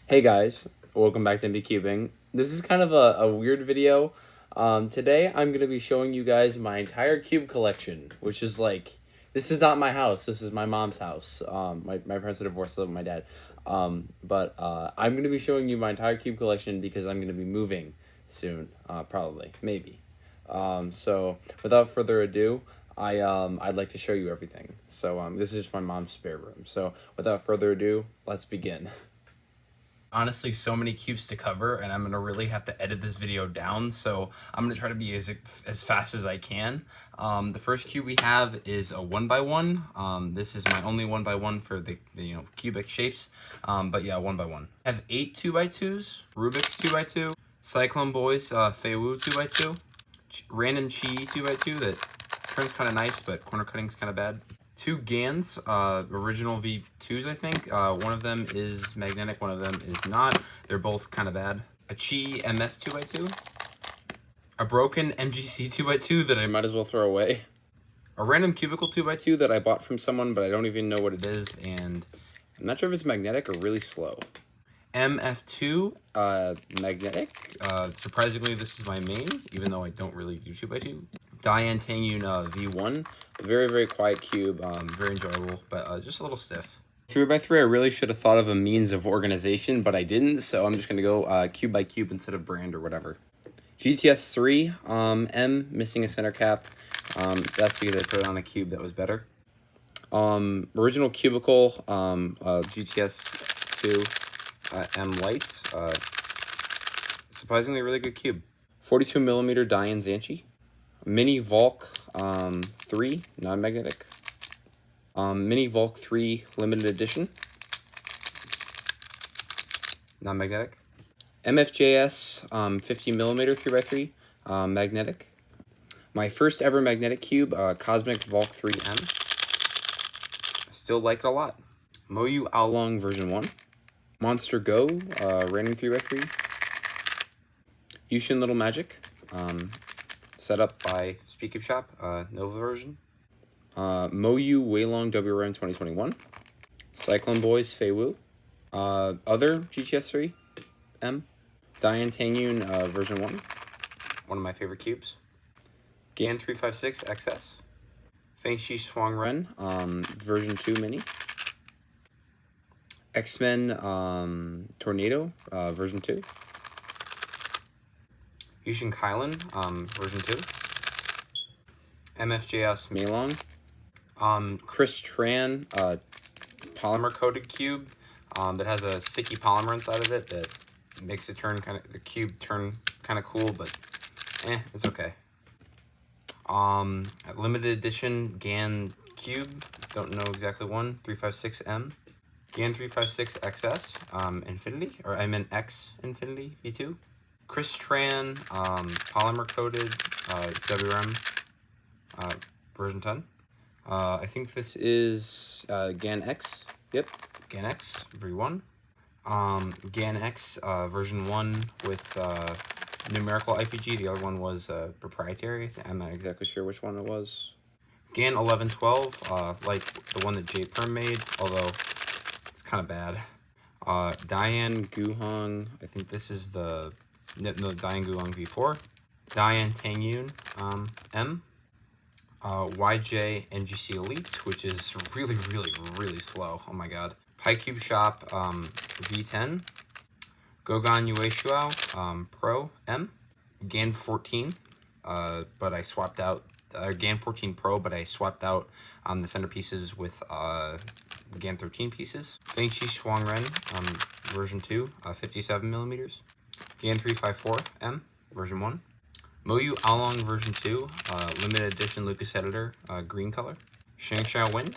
Hey guys, welcome back to MB Cubing. This is kind of a weird video. Today I'm going to be showing you guys my entire cube collection, which is like, this is not my house, this is my mom's house. My parents are divorced, so my dad. But I'm going to be showing you my entire cube collection because I'm going to be moving soon, probably, maybe. So without further ado, I'd like to show you everything. So this is just my mom's spare room. So without further ado, let's begin. Honestly, so many cubes to cover, and I'm gonna really have to edit this video down, so I'm gonna try to be as fast as I can. The first cube we have is a 1x1. This is my only 1x1 for the cubic shapes, but yeah, 1x1. I have 8 2x2s, Rubik's 2x2, Cyclone Boys Feiwu 2x2, Random Chi 2x2 that turns kind of nice, but corner cutting's kind of bad. 2 GANs, original V2s, I think. One of them is magnetic, one of them is not. They're both kind of bad. A Chi MS 2x2. A broken MGC 2x2 that I might as well throw away. A random cubicle 2x2 that I bought from someone, but I don't even know what it is, and I'm not sure if it's magnetic or really slow. MF2, magnetic. Surprisingly, this is my main, even though I don't really do 2x2. Diane Tangyun V1, very, very quiet cube, very enjoyable, but just a little stiff. 3x3, I really should have thought of a means of organization, but I didn't, so I'm just going to go cube by cube instead of brand or whatever. GTS 3, M, missing a center cap. That's because I put it on a cube that was better. Original cubicle, GTS 2, M lights. Surprisingly really good cube. 42mm Diane Zanchi. Mini Volk 3, non-magnetic. Mini Volk 3 limited edition, non-magnetic. MFJS 50mm 3x3, magnetic. My first ever magnetic cube, Cosmic Volk 3M. Still like it a lot. Moyu Aolong version 1. Monster Go, random 3x3. Yushin Little Magic. Set up by Speak Up Shop, Nova version. Moyu Weilong WRM 2021. Cyclone Boys Feiwu. Other GTS 3 M. Diane Tangyun version 1. One of my favorite cubes. GAN 356 XS. Fengshi Shuang Ren version 2 mini. X-Men Tornado version 2. Yushin Kailan, version 2. MFJS Meilong. Chris Tran, polymer coated cube that has a sticky polymer inside of it that makes it turn the cube turn kind of cool, but it's okay. Limited edition GAN cube, don't know exactly one, 356M. GAN 356 XS, Infinity, or I meant X Infinity V2. Chris Tran, polymer coated, WRM, version 10. I think this is GAN X. Yep, GAN X V1. GAN X version 1 with numerical IPG. The other one was proprietary. I'm not exactly sure which one it was. GAN 1112, like the one that J Perm made, although it's kind of bad. Diane Guhong, I think this is the Diane Guhong V4. Diane Tangyun M. YJ NGC Elite, which is really, really, really slow. Oh my god. PyCube Shop V10. Gogan Yueshuao Pro M. GAN 14, but I swapped out GAN 14 Pro, but I swapped out the centerpieces with the GAN 13 pieces. Fengshi Shuang Ren version 2, 57mm. GAN 354 M version 1. Moyu Aolong version 2, limited edition Lucas Editor, green color. Shangshao Wind,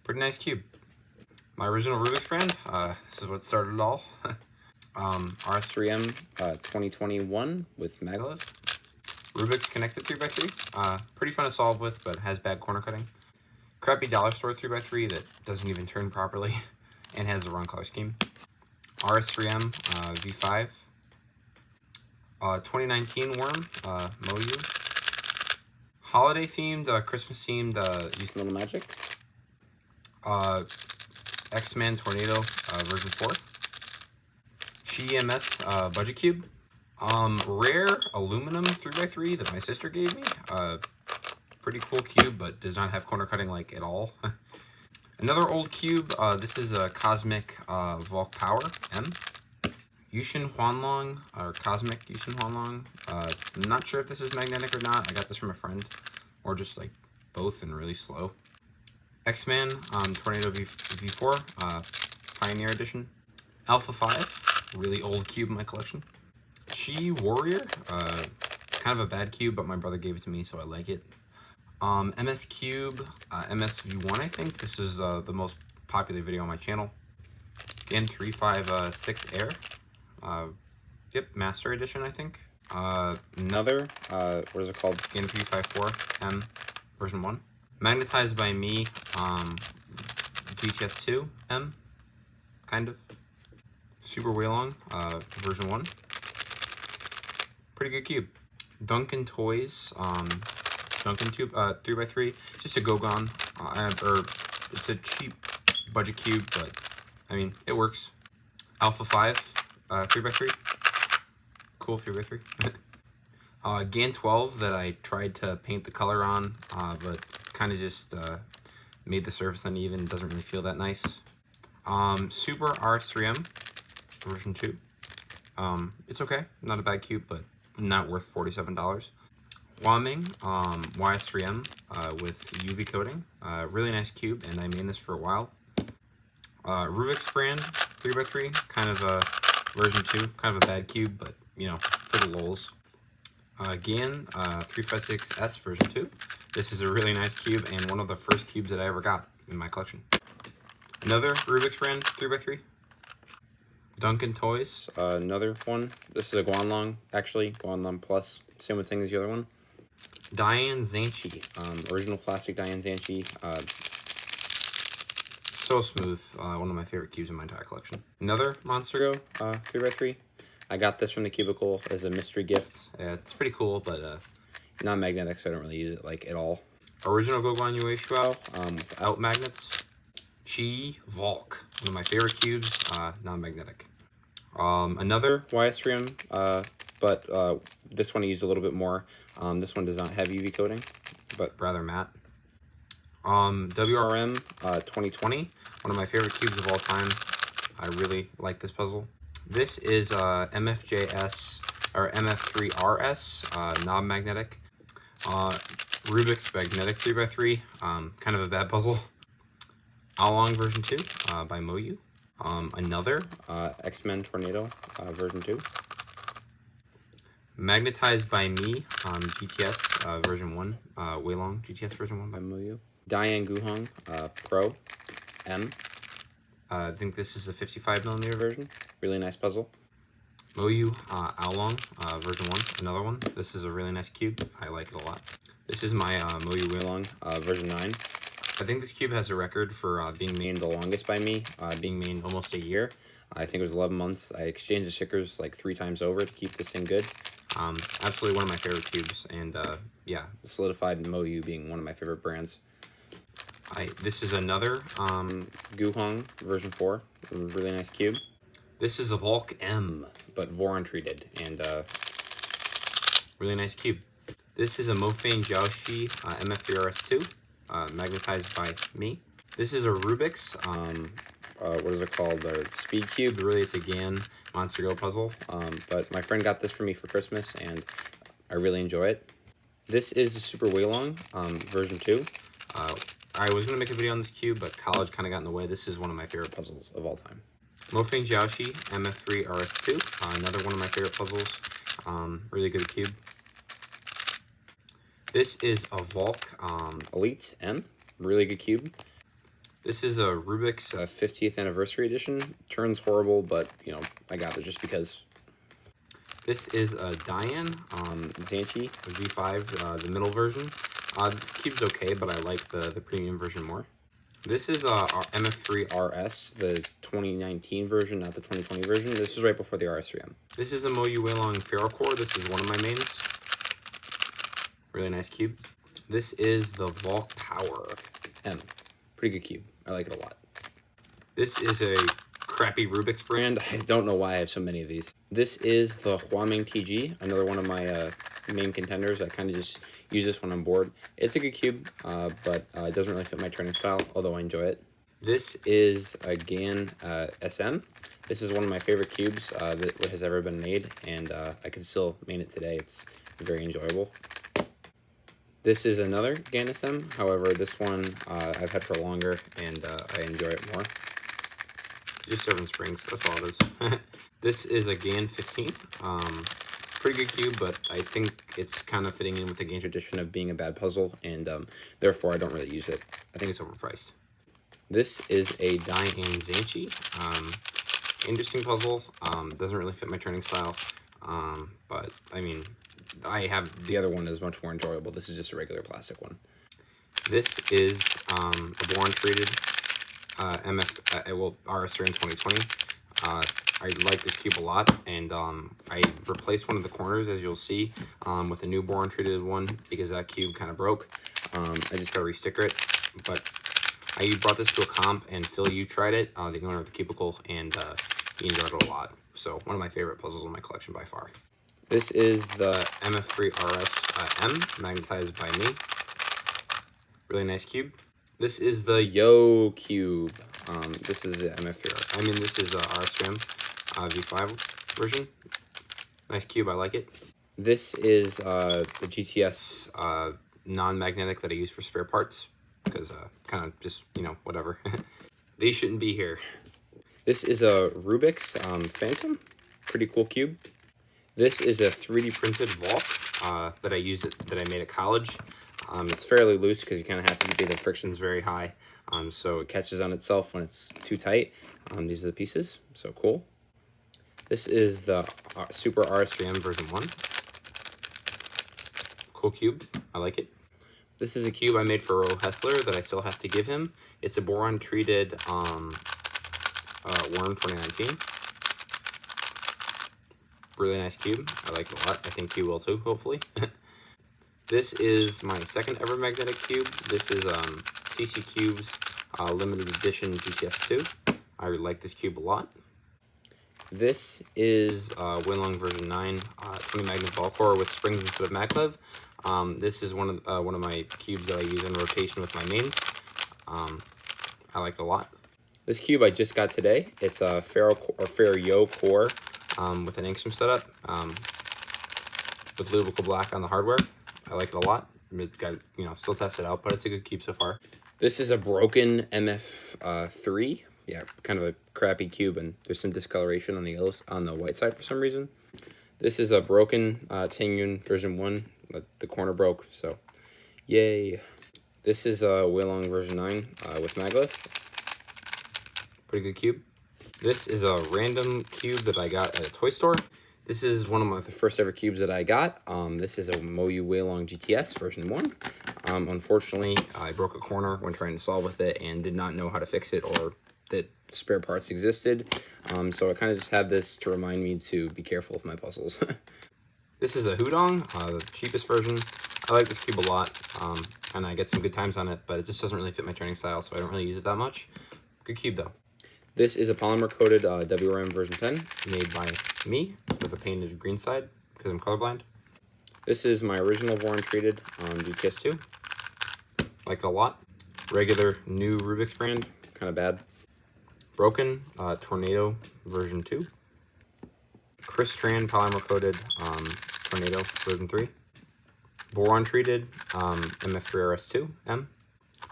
pretty nice cube. My original Rubik's brand, this is what started it all. RS3M 2021 with Maglev. Rubik's Connected 3x3, pretty fun to solve with, but has bad corner cutting. Crappy dollar store 3x3 that doesn't even turn properly and has the wrong color scheme. RS3M V5. 2019 Worm, Moyu. Holiday themed, Christmas themed, Yushin Little Magic. X-Men Tornado, version 4. CMS budget cube. Rare aluminum 3x3 that my sister gave me. Pretty cool cube, but does not have corner cutting like at all. Another old cube. This is a Cosmic Volk Power M. Yushin Huanlong, or Cosmic Yushin Huanlong. I'm not sure if this is magnetic or not. I got this from a friend, or just like both and really slow. X-Man Tornado V4 Pioneer Edition. Alpha 5, really old cube in my collection. Chi Warrior, kind of a bad cube, but my brother gave it to me, so I like it. MS Cube, MSV1, I think. This is the most popular video on my channel. Again, 356 Air. Yep, Master Edition, I think. Another, what is it called? Again, 354 M, version 1. Magnetized by me, GTS2 M, kind of. Super Waylong, version 1. Pretty good cube. Duncan Toys, Duncan Tube 3x3, just a Gogon, or it's a cheap budget cube, but I mean it works. Alpha 5 3x3, cool 3x3. GAN 12 that I tried to paint the color on, but kind of just made the surface uneven. Doesn't really feel that nice. Super RS3M version 2. It's okay, not a bad cube, but not worth $47. Huaming YS3M with UV coating, really nice cube, and I made this for a while. Rubik's brand 3x3, kind of a version 2, kind of a bad cube, but you know, for the lulz. GAN 356S version 2. This is a really nice cube and one of the first cubes that I ever got in my collection. Another Rubik's brand 3x3. Duncan Toys, another one. This is a Guanlong, actually, Guanlong Plus, same thing as the other one. Diane Zanchi, original plastic Diane Zanchi. So smooth, one of my favorite cubes in my entire collection. Another Monster Go 3x3. I got this from the cubicle as a mystery gift. It's pretty cool, but not magnetic, so I don't really use it like at all. Original Gogon Yue Shuao without magnets. Chi Volk, one of my favorite cubes, non-magnetic. Another YS3M, but this one I used a little bit more. This one does not have UV coating, but rather matte. WRM 2020, one of my favorite cubes of all time. I really like this puzzle. This is MFJS, or MF3RS, non-magnetic. Rubik's Magnetic 3x3, kind of a bad puzzle. Along version 2 by Moyu. Another X-Men Tornado version 2. Magnetized by me, GTS version 1, Waylong GTS version 1 by Moyu. Diane Guhong Pro M. I think this is a 55mm version. Really nice puzzle. Moyu Aolong version 1, another one. This is a really nice cube. I like it a lot. This is my Moyu Waylong version 9. I think this cube has a record for being made the longest by me, being made almost a year. I think it was 11 months. I exchanged the stickers like 3 times over to keep this thing good. Absolutely one of my favorite cubes, and yeah, solidified Moyu being one of my favorite brands. This is another Guhong version 4, really nice cube. This is a Volk M, but Voron treated, and really nice cube. This is a Mofane Jiaoshi MF3RS2. Magnetized by me. This is a Rubik's, what is it called, the Speed Cube. Really, it's a GAN Monster Go puzzle, but my friend got this for me for Christmas, and I really enjoy it. This is a Super Waylong, version 2. I was going to make a video on this cube, but college kind of got in the way. This is one of my favorite puzzles of all time. Mofane Jiaoshi MF3RS2, another one of my favorite puzzles. Really good cube. This is a Volk Elite M, really good cube. This is a Rubik's 50th anniversary edition. Turns horrible, but you know, I got it just because. This is a Diane Zanchi V5, the middle version. The cube's okay, but I like the premium version more. This is our MF3RS, the 2019 version, not the 2020 version. This is right before the RS3M. This is a Moyu Waylong Ferrocore. This is one of my mains. Really nice cube. This is the Volk Power M. Pretty good cube. I like it a lot. This is a crappy Rubik's brand. I don't know why I have so many of these. This is the Huaming TG, another one of my main contenders. I kind of just use this when I'm bored. It's a good cube, but it doesn't really fit my training style, although I enjoy it. This is a GAN SM. This is one of my favorite cubes that has ever been made, and I can still main it today. It's very enjoyable. This is another GAN SM. However, this one I've had for longer, and I enjoy it more. Just 7 springs, that's all it is. This is a GAN 15. Pretty good cube, but I think it's kind of fitting in with the GAN tradition of being a bad puzzle, and therefore I don't really use it. I think it's overpriced. This is a Diane Zanchi. Interesting puzzle. Doesn't really fit my training style, but I mean, I have the other one is much more enjoyable. This is just a regular plastic one. This is a boron treated RS3 in 2020. I like this cube a lot, and I replaced one of the corners, as you'll see, with a new boron treated one because that cube kind of broke. I just got to resticker it, but I brought this to a comp, and Phil, you tried it, the owner of the cubicle, and he enjoyed it a lot. So one of my favorite puzzles in my collection by far. This is the MF3 RS M, magnetized by me. Really nice cube. This is the Yo cube. This is the MF3. I mean, this is RS3M V5 version. Nice cube, I like it. This is the GTS non-magnetic that I use for spare parts, because kind of just, you know, whatever. These shouldn't be here. This is a Rubik's Phantom. Pretty cool cube. This is a 3D printed Volk that I made at college. It's fairly loose because you kind of have to keep the frictions very high, so it catches on itself when it's too tight. These are the pieces, so cool. This is the Super RS3M version 1. Cool cube, I like it. This is a cube I made for Ro Hessler that I still have to give him. It's a boron treated Worm 2019. Really nice cube, I like it a lot. I think you will too, hopefully. This is my second ever magnetic cube. This is TC Cube's limited edition GTS 2. I really like this cube a lot. This is Weilong version 9, 20 magnet ball core with springs instead of maglev. This is one of my cubes that I use in rotation with my mains. I like it a lot. This cube I just got today. It's a Ferro core with an angstrom setup with lubrical black on the hardware. I like it a lot. Got, you know, still test it out, but it's a good cube so far. This is a broken MF3. Yeah, kind of a crappy cube, and there's some discoloration on the white side for some reason. This is a broken Tangyun version 1. The corner broke, so yay. This is a Weilong version 9 with maglev. Pretty good cube. This is a random cube that I got at a toy store. This is one of the first ever cubes that I got. This is a Moyu Weilong GTS version 1. Unfortunately, I broke a corner when trying to solve with it and did not know how to fix it or that spare parts existed. So I kind of just have this to remind me to be careful with my puzzles. This is a Hudong, the cheapest version. I like this cube a lot, and I get some good times on it, but it just doesn't really fit my training style, so I don't really use it that much. Good cube, though. This is a polymer-coated WRM version 10, made by me, with a painted green side, because I'm colorblind. This is my original boron treated GTS 2. Like it a lot. Regular new Rubik's brand, kind of bad. Broken Tornado version 2. Chris Tran polymer-coated Tornado version 3. Boron treated MF3 RS2 M.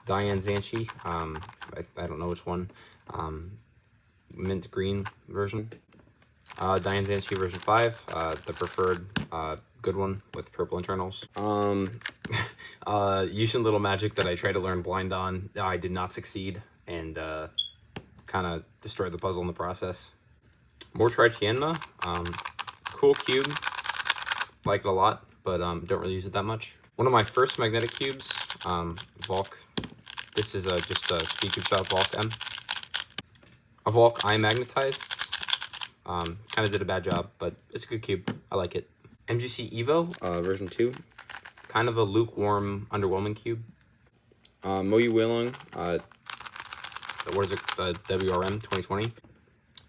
Diane Zanchi, I don't know which one. Mint green version. Diane Zanchi version 5, the preferred good one with purple internals. Yushin Little Magic that I tried to learn blind on, I did not succeed, and kind of destroyed the puzzle in the process. More Tianma, cool cube, like it a lot, but don't really use it that much. One of my first magnetic cubes, Volk. This is just a Speed Cube Shop Volk M. A Volk I magnetized. Kind of did a bad job, but it's a good cube. I like it. MGC Evo version 2. Kind of a lukewarm, underwhelming cube. Moyu Weilong. What is it? WRM 2020.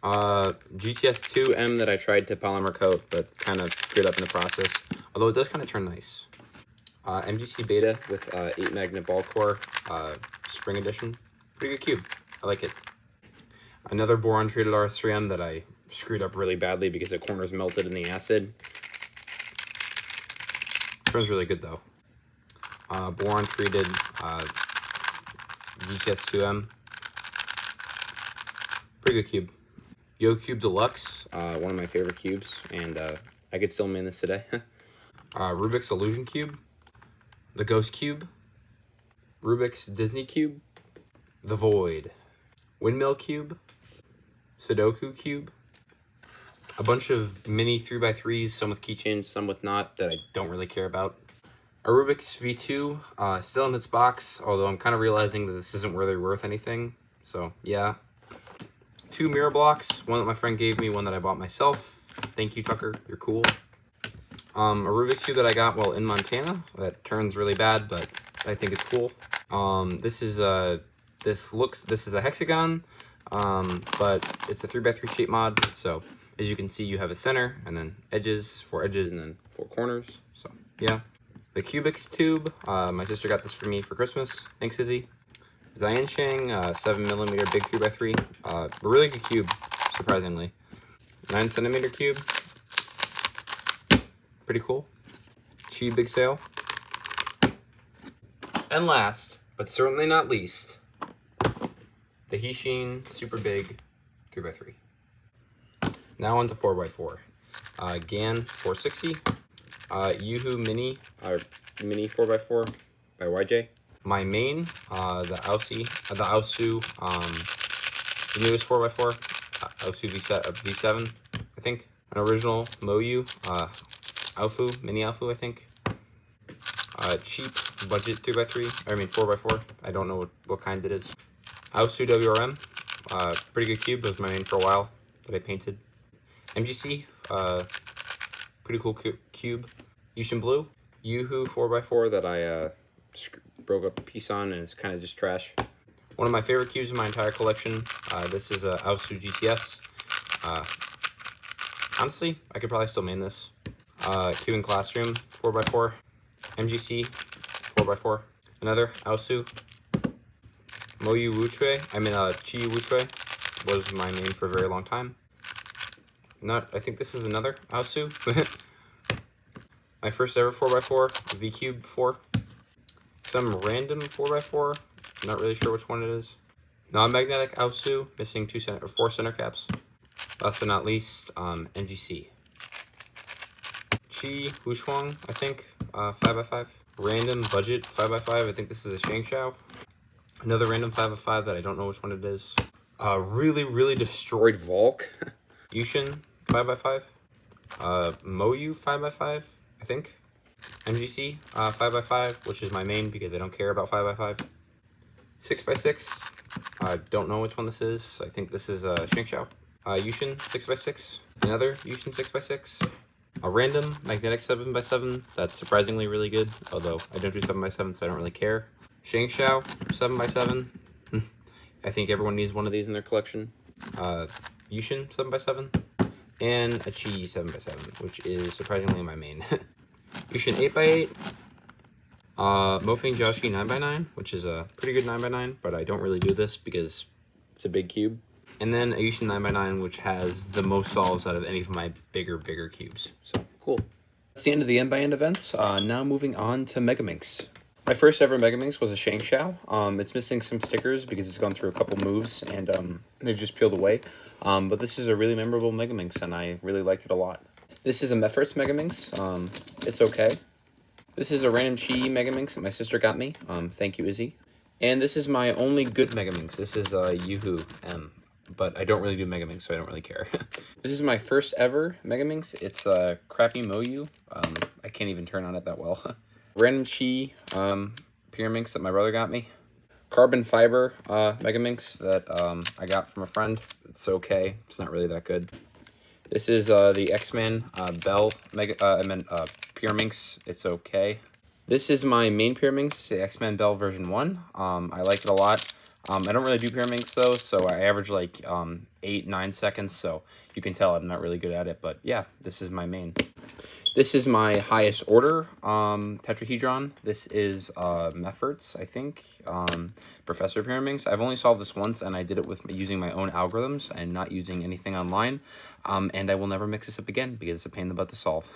GTS 2M that I tried to polymer coat, but kind of screwed up in the process. Although it does kind of turn nice. MGC Beta with 8 magnet ball core, spring edition. Pretty good cube. I like it. Another boron treated RS3M that I screwed up really badly because the corners melted in the acid. Turns really good though. Boron treated GTS 2M. Pretty good cube. Yo Cube Deluxe, one of my favorite cubes, and I could still man this today. Rubik's Illusion Cube, the Ghost Cube, Rubik's Disney Cube, the Void, Windmill Cube, Sudoku Cube, a bunch of mini 3x3s, some with keychains, some with not, that I don't really care about. A Rubik's V2, still in its box, although I'm kind of realizing that this isn't really worth anything, so yeah. 2 mirror blocks, one that my friend gave me, one that I bought myself. Thank you, Tucker, you're cool. A Rubik's Cube that I got while in Montana, that turns really bad, but I think it's cool. This is a hexagon, but it's a 3x3 shape mod, so as you can see, you have a center, and then edges, 4 edges, and then 4 corners, so yeah. The Cubix tube, my sister got this for me for Christmas. Thanks, Izzy. Diane Chang, 7mm big 3x3. A really good cube, surprisingly. 9cm cube. Pretty cool. Chi Big Sale. And last, but certainly not least, the Hishin Super Big 3x3. Now on to 4x4. GAN 460. Yoo-Hoo Mini, Mini 4x4 by YJ. My main, the Aosu, the newest 4x4, Aosu V7, I think. An original Moyu, Mini Alfu, I think. Cheap budget 4x4. I don't know what kind it is. Aosu WRM, pretty good cube. It was my main for a while that I painted. MGC, pretty cool cube. Yushin Blue, Yoo-Hoo 4x4 that I broke up a piece on, and it's kind of just trash. One of my favorite cubes in my entire collection. This is a Aosu GTS. Honestly, I could probably still main this. Cube in Classroom 4x4. MGC 4x4. Another Aosu. Moyu Wuchui, Chi Wuchui was my main for a very long time. I think this is another Aosu. My first ever 4x4, V-Cube 4. Some random 4x4, not really sure which one it is. Non-magnetic Aosu, missing 4 center caps. Last but not least, NGC. Chi Wushuang, I think, 5x5. Random budget 5x5, I think this is a Shangshao. Another random 5x5 that I don't know which one it is. Really destroyed Volk. Yushin 5x5. Moyu 5x5, I think. MGC 5x5, which is my main because I don't care about 5x5. 6x6. I don't know which one this is. I think this is Shangshao. Yushin 6x6. Another Yushin 6x6. A random magnetic 7x7 that's surprisingly really good, although I don't do 7x7, so I don't really care. Shangshao 7x7. I think everyone needs one of these in their collection. Yushin 7x7. And a Chi 7x7, which is surprisingly my main. Yushin 8x8. Mofeng Jiaoshi 9x9, which is a pretty good 9x9, but I don't really do this because it's a big cube. And then a Yushin 9x9, which has the most solves out of any of my bigger cubes. So, cool. That's the end of the end-by-end events. Now moving on to Megaminx. My first ever Megaminx was a Shangshao. It's missing some stickers because it's gone through a couple moves and they've just peeled away. But this is a really memorable Megaminx and I really liked it a lot. This is a Meffert's Megaminx. It's okay. This is a random Chi Megaminx that my sister got me. Thank you, Izzy. And this is my only good Megaminx. This is Yoo-Hoo M. But I don't really do Megaminx, so I don't really care. This is my first ever Megaminx. It's a crappy Moyu. I can't even turn on it that well. Random Chi Pyraminx that my brother got me. Carbon fiber Megaminx that I got from a friend. It's okay. It's not really that good. This is the X-Men Bell Pyraminx. It's okay. This is my main Pyraminx, the X-Men Bell version 1. I like it a lot. I don't really do Pyraminx though, so I average like 8-9 seconds, so you can tell I'm not really good at it, but yeah, this is my main. This is my highest order tetrahedron. This is Meffert's, I think, Professor Pyraminx. I've only solved this once, and I did it with using my own algorithms and not using anything online, and I will never mix this up again because it's a pain in the butt to solve.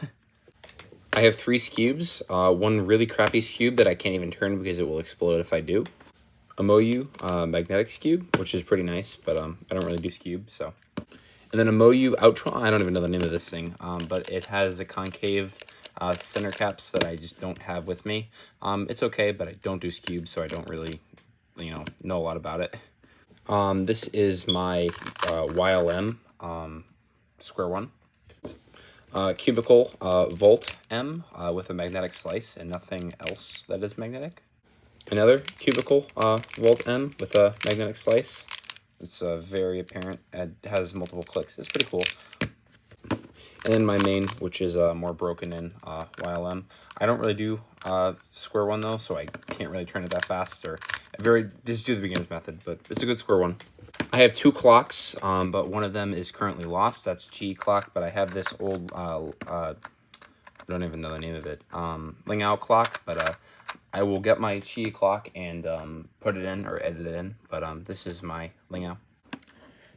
I have 3 cubes, one really crappy cube that I can't even turn because it will explode if I do. A Moyu Magnetics cube, which is pretty nice, but I don't really do cube, so. And then a Moyu Outron, I don't even know the name of this thing, but it has a concave center caps that I just don't have with me. It's okay, but I don't do cube, so I don't really, know a lot about it. This is my YLM square one. Cubicle Volt M with a magnetic slice and nothing else that is magnetic. Another cubicle Volt M with a magnetic slice. It's very apparent. It has multiple clicks. It's pretty cool. And then my main, which is more broken in YLM. I don't really do square one though, so I can't really turn it that fast, or just do the beginner's method, but it's a good square one. I have 2 clocks, but one of them is currently lost. That's G clock, but I have this old, I don't even know the name of it, Ling Ao clock, but I will get my Qi clock and put it in or edit it in, but this is my Ling Ao.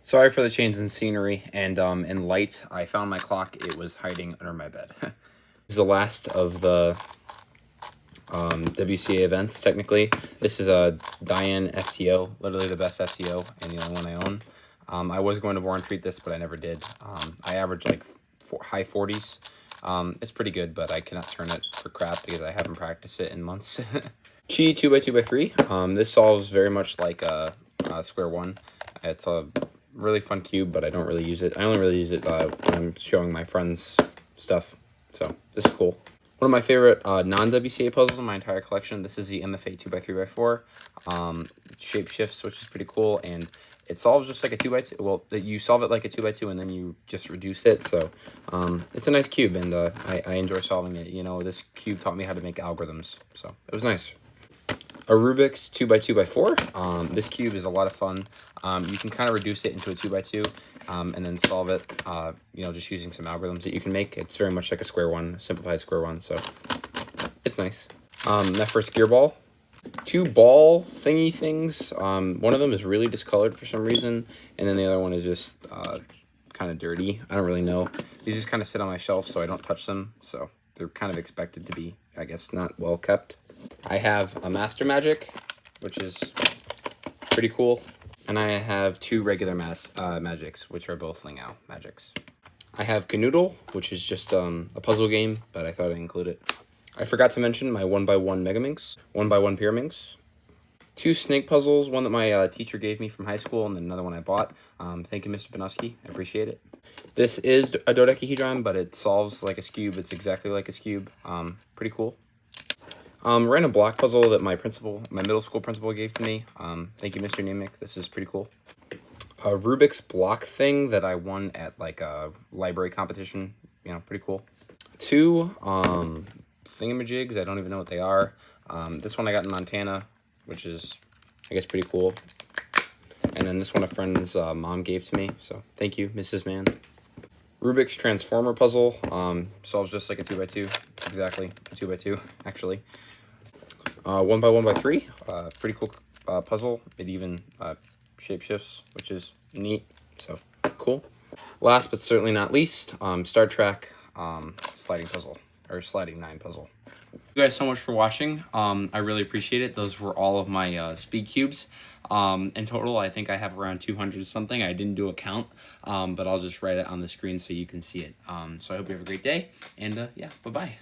Sorry for the change in scenery, and in light, I found my clock. It was hiding under my bed. This is the last of the WCA events, technically. This is a Diane FTO, literally the best FTO and the only one I own. I was going to Born Treat this, but I never did. I average like high 40s. It's pretty good, but I cannot turn it for crap because I haven't practiced it in months. Qi 2x2x3. This solves very much like a square one. It's a really fun cube, but I don't really use it. I only really use it when I'm showing my friends stuff. So this is cool. One of my favorite non-WCA puzzles in my entire collection. This is the MFA 2x3x4. Shape shifts, which is pretty cool, and it solves just like a 2x2. Well, you solve it like a 2x2, and then you just reduce it. So it's a nice cube, and I enjoy solving it. This cube taught me how to make algorithms, so it was nice. A Rubik's 2x2x4. This cube is a lot of fun. You can kind of reduce it into a 2x2 and then solve it, just using some algorithms that you can make. It's very much like a square one, a simplified square one, so it's nice. That first gear ball. 2 ball thingy things. One of them is really discolored for some reason, and then the other one is just kind of dirty. I don't really know. These just kind of sit on my shelf, so I don't touch them, so they're kind of expected to be, I guess, not well kept. I have a Master Magic, which is pretty cool. And I have 2 regular Magics, which are both Ling Ao Magics. I have Canoodle, which is just a puzzle game, but I thought I'd include it. I forgot to mention my 1x1 Megaminx, 1x1 Pyraminx. 2 snake puzzles, one that my teacher gave me from high school, and then another one I bought. Thank you, Mr. Benuski. I appreciate it. This is a dodecahedron, but it solves like a cube. It's exactly like a cube. Pretty cool. Random block puzzle that my middle school principal gave to me. Thank you, Mr. Nemec. This is pretty cool. A Rubik's block thing that I won at like a library competition. Pretty cool. 2 thingamajigs. I don't even know what they are. This one I got in Montana, which is, I guess, pretty cool. And then this one a friend's mom gave to me. So thank you, Mrs. Mann. Rubik's Transformer puzzle. Solves just like a 2x2. Exactly a 2x2, actually. 1x1x3. Pretty cool puzzle. It even shape shifts, which is neat. So cool. Last but certainly not least, Star Trek sliding puzzle, or sliding 9 puzzle. Thank you guys so much for watching. I really appreciate it. Those were all of my speed cubes. In total, I think I have around 200 something. I didn't do a count, but I'll just write it on the screen so you can see it. So I hope you have a great day, and yeah, bye-bye.